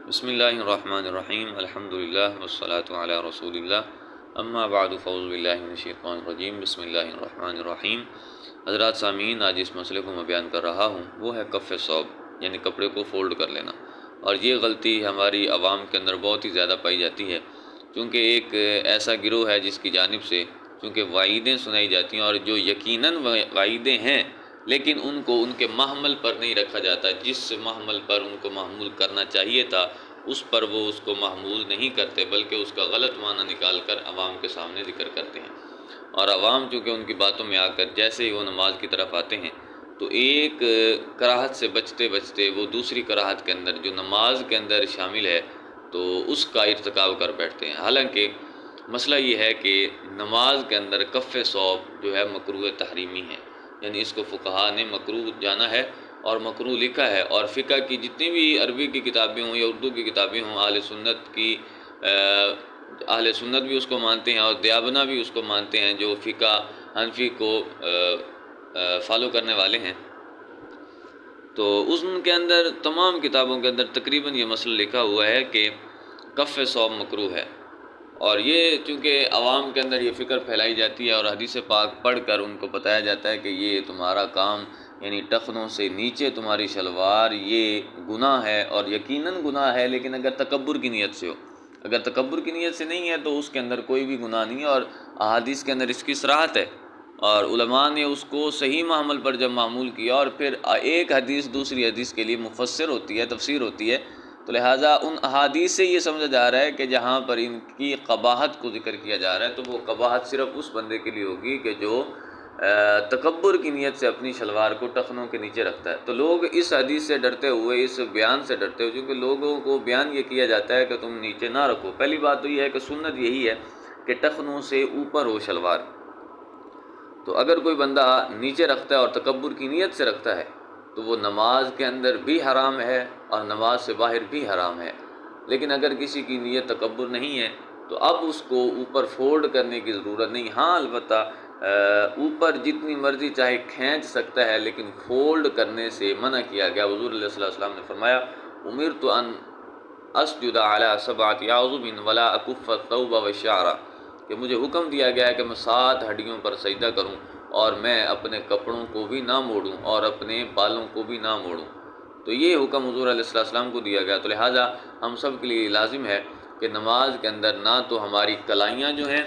بسم اللہ الرحمن الرحیم الحمدللہ والصلاة علی رسول اللہ اما بعد فاعوذ باللہ من الشیطان الرجیم بسم اللہ الرحمن الرحیم۔ حضرات سامعین، آج جس مسئلے کو میں بیان کر رہا ہوں وہ ہے کف ثوب، یعنی کپڑے کو فولڈ کر لینا۔ اور یہ غلطی ہماری عوام کے اندر بہت ہی زیادہ پائی جاتی ہے، چونکہ ایک ایسا گروہ ہے جس کی جانب سے چونکہ وعیدیں سنائی جاتی ہیں، اور جو یقیناً وعیدیں ہیں لیکن ان کو ان کے محمل پر نہیں رکھا جاتا، جس محمل پر ان کو محمول کرنا چاہیے تھا اس پر وہ اس کو محمول نہیں کرتے، بلکہ اس کا غلط معنی نکال کر عوام کے سامنے ذکر کرتے ہیں۔ اور عوام چونکہ ان کی باتوں میں آ کر جیسے ہی وہ نماز کی طرف آتے ہیں تو ایک کراہت سے بچتے بچتے وہ دوسری کراہت کے اندر جو نماز کے اندر شامل ہے تو اس کا ارتکاب کر بیٹھتے ہیں۔ حالانکہ مسئلہ یہ ہے کہ نماز کے اندر کف ثوب جو ہے مکروہ تحریمی ہے، یعنی اس کو فقہا نے مکروہ جانا ہے اور مکروہ لکھا ہے۔ اور فقہ کی جتنی بھی عربی کی کتابیں ہوں یا اردو کی کتابیں ہوں، اہل سنت بھی اس کو مانتے ہیں اور دیابنا بھی اس کو مانتے ہیں، جو فقہ حنفی کو فالو کرنے والے ہیں۔ تو ان کے اندر تمام کتابوں کے اندر تقریباً یہ مسئلہ لکھا ہوا ہے کہ کف ثوب مکروہ ہے۔ اور یہ چونکہ عوام کے اندر یہ فکر پھیلائی جاتی ہے اور حدیث پاک پڑھ کر ان کو بتایا جاتا ہے کہ یہ تمہارا کام، یعنی ٹخنوں سے نیچے تمہاری شلوار، یہ گناہ ہے اور یقیناً گناہ ہے، لیکن اگر تکبر کی نیت سے ہو، اگر تکبر کی نیت سے نہیں ہے تو اس کے اندر کوئی بھی گناہ نہیں ہے، اور احادیث کے اندر اس کی صراحت ہے۔ اور علماء نے اس کو صحیح معمل پر جب معمول کیا، اور پھر ایک حدیث دوسری حدیث کے لیے مفسر ہوتی ہے، تفسیر ہوتی ہے، تو لہٰذا ان احادیث سے یہ سمجھا جا رہا ہے کہ جہاں پر ان کی قباحت کو ذکر کیا جا رہا ہے تو وہ قباحت صرف اس بندے کے لیے ہوگی کہ جو تکبر کی نیت سے اپنی شلوار کو ٹخنوں کے نیچے رکھتا ہے۔ تو لوگ اس حدیث سے ڈرتے ہوئے، اس بیان سے ڈرتے ہوئے، کیونکہ لوگوں کو بیان یہ کیا جاتا ہے کہ تم نیچے نہ رکھو۔ پہلی بات تو یہ ہے کہ سنت یہی ہے کہ ٹخنوں سے اوپر ہو شلوار۔ تو اگر کوئی بندہ نیچے رکھتا ہے اور تکبر کی نیت سے رکھتا ہے تو وہ نماز کے اندر بھی حرام ہے اور نماز سے باہر بھی حرام ہے۔ لیکن اگر کسی کی نیت تکبر نہیں ہے تو اب اس کو اوپر فولڈ کرنے کی ضرورت نہیں۔ ہاں البتہ اوپر جتنی مرضی چاہے کھینچ سکتا ہے، لیکن فولڈ کرنے سے منع کیا گیا۔ حضور علیہ الصلوۃ والسلام نے فرمایا امرت ان اسجد علی 7 اعظم ولا اکف الثوب والشعر، کہ مجھے حکم دیا گیا ہے کہ میں 7 ہڈیوں پر سجدہ کروں اور میں اپنے کپڑوں کو بھی نہ موڑوں اور اپنے بالوں کو بھی نہ موڑوں۔ تو یہ حکم حضور علیہ السلام کو دیا گیا، تو لہٰذا ہم سب کے لیے لازم ہے کہ نماز کے اندر نہ تو ہماری کلائیاں جو ہیں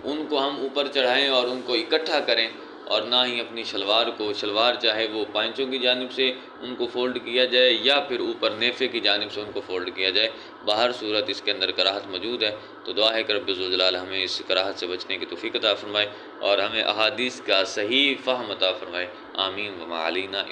ان کو ہم اوپر چڑھائیں اور ان کو اکٹھا کریں، اور نہ ہی اپنی شلوار چاہے وہ پائنچوں کی جانب سے ان کو فولڈ کیا جائے یا پھر اوپر نیفے کی جانب سے ان کو فولڈ کیا جائے۔ باہر صورت اس کے اندر کراہت موجود ہے، تو دعا ہے کہ رب ذوالجلال ہمیں اس کراہت سے بچنے کی توفیق عطا فرمائے اور ہمیں احادیث کا صحیح فہم عطا فرمائے۔ آمین وما علینا۔